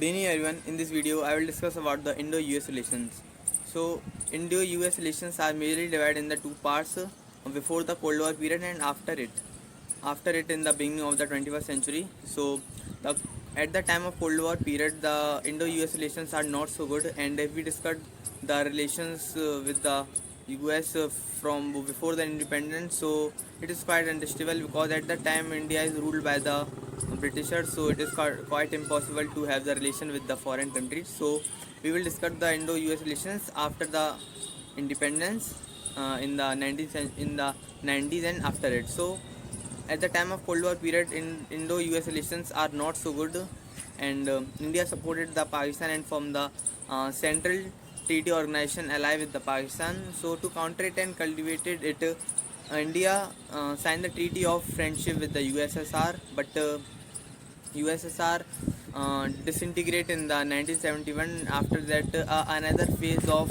Good evening everyone. In this video I will discuss about the Indo-US relations. So Indo-US relations are majorly divided in the two parts, before the Cold War period and after it. After it in the beginning of the 21st century. So the, at the time of Cold War period the Indo-US relations are not so good, and if we discuss the relations with the US from before the independence, so it is quite understandable because at the time India is ruled by the Britishers, so it is quite impossible to have the relation with the foreign countries. So we will discuss the Indo-US relations after the independence in the 90s and after it. So at the time of Cold War period, Indo-US relations are not so good, and India supported the Pakistan and formed the Central Treaty Organization ally with the Pakistan. So to counter it and cultivated it, India signed the Treaty of Friendship with the USSR, but USSR disintegrate in the 1971. After that, another phase of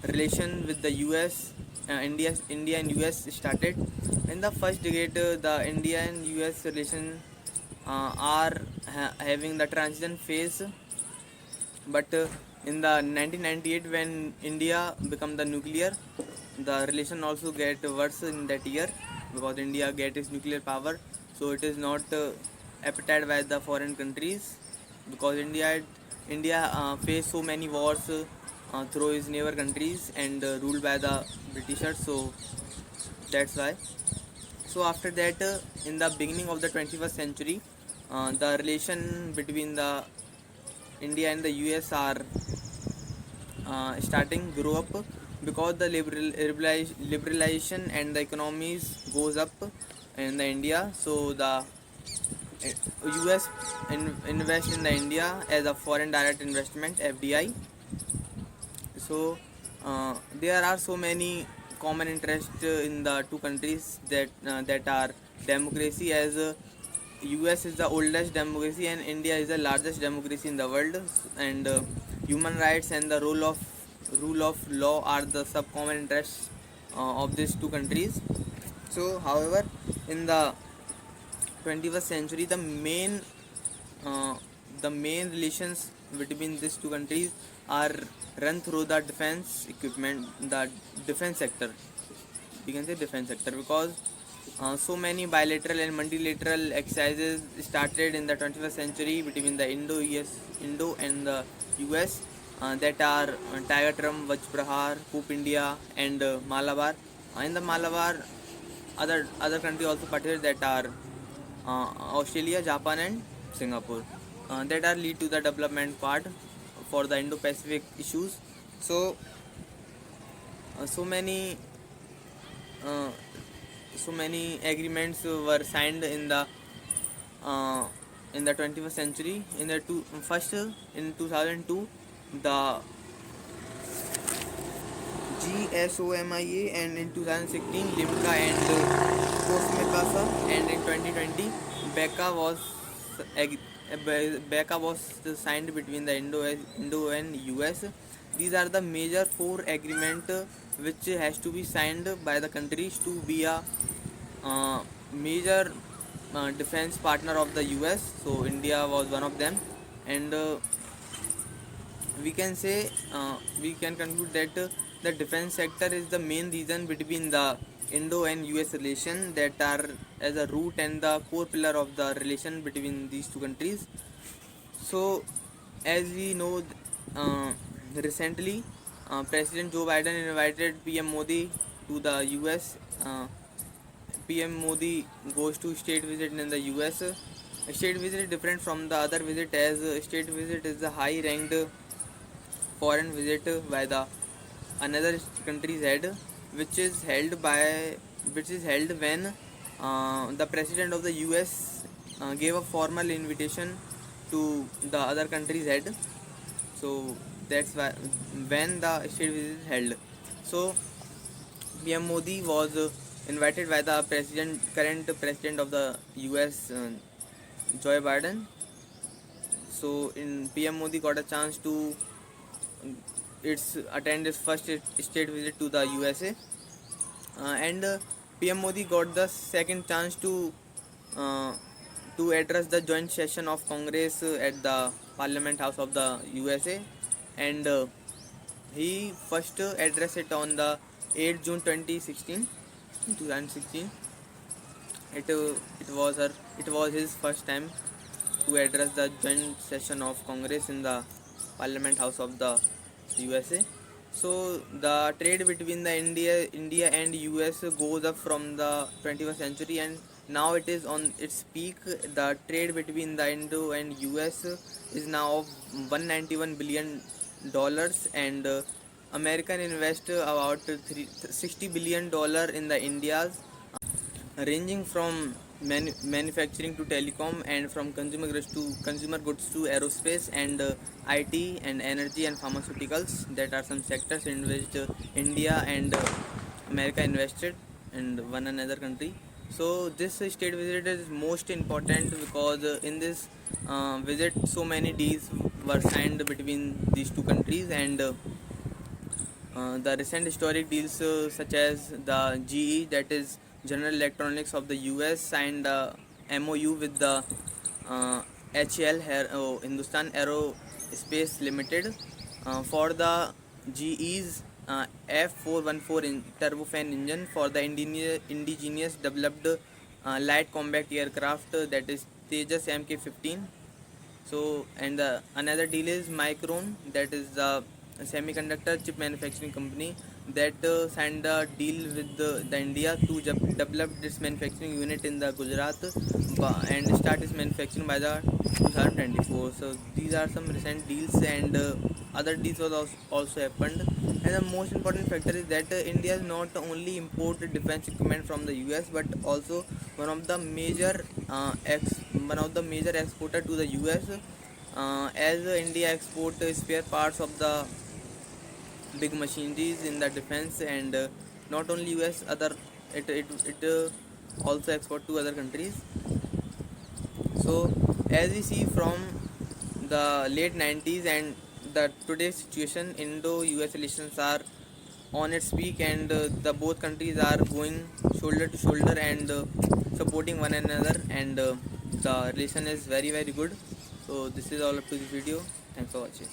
relation with the US, India and US started. In the first decade, the India and US relation are having the transition phase, but in the 1998 when India become the nuclear, the relation also get worse in that year because India get its nuclear power, so it is not appetite by the foreign countries because India faced so many wars through its neighbor countries and ruled by the Britishers, so that's why. So after that, in the beginning of the 21st century, the relation between the India and the US are starting grow up because the liberalization and the economies goes up in the India. So the US invest in the India as a foreign direct investment (FDI). So there are so many common interests in the two countries that are democracy, as US is the oldest democracy and India is the largest democracy in the world, and human rights and the rule of law are the sub common interests of these two countries. So however, in the 21st century uh, the main relations between these two countries are run through the defense equipment, the defense sector. We can say defense sector because so many bilateral and multilateral exercises started in the 21st century between the Indo and the US, that are Tiger Trump, Vajra Prahar, Coup India, and Malabar. In the Malabar, other countries also participated, that are Australia, Japan, and Singapore. That are lead to the development part for the Indo-Pacific issues. So so many uh, so many agreements were signed uh, in the 21st century. First, in 2002, the GSOMIA, and in 2016 Limca and COSMECASA, and in 2020 BECA was BECA was signed between the Indo and US. These are the major four agreement which has to be signed by the countries to be a major defense partner of the US. So India was one of them, and we can say we can conclude that the defense sector is the main reason between the Indo and US relation, that are as a root and the core pillar of the relation between these two countries. So as we know, uh, recently President Joe Biden invited PM Modi to the US. PM Modi goes to state visit in the US. A state visit is different from the other visit, as a state visit is the high ranked foreign visit by the another country's head, which is held by which is held when the president of the US gave a formal invitation to the other country's head. So that's why when the state visit is held. So PM Modi was invited by the current president of the US, Joe Biden. So in PM Modi got a chance to it's attend his first state visit to the USA, and PM Modi got the second chance to uh, to address the joint session of Congress at the Parliament House of the USA, and he first addressed it on the 8th June 2016. It was his first time to address the joint session of Congress in the Parliament House of the USA. So the trade between the India and US goes up from the 21st century, and now it is on its peak. The trade between the Indo and US is now of $191 billion, and American invest about $60 billion in the India's, ranging from manufacturing to telecom, and from consumer goods to aerospace and IT and energy and pharmaceuticals. That are some sectors in which India and America invested in one another country. So this state visit is most important because in this visit so many deals were signed between these two countries, and the recent historic deals such as the GE, that is General Electronics of the US, signed a MOU with the HAL, Hindustan Aerospace Limited, for the GE's F414 turbofan engine for the indigenous developed light combat aircraft, that is Tejas Mk-15. So, and another deal is Micron, that is the semiconductor chip manufacturing company, that signed a deal with the India to develop this manufacturing unit in the Gujarat, and start its manufacturing by the 2024. So these are some recent deals, and other deals was also happened. And the most important factor is that India is not only import defense equipment from the US, but also one of the major exporter to the US, as India export spare parts of the big machineries in the defense, and not only US, other it also export to other countries. So as we see from the late 90s and the today's situation, Indo-US relations are on its peak, and the both countries are going shoulder to shoulder and supporting one another, and the relation is very very good. So this is all up to this video. Thanks for watching.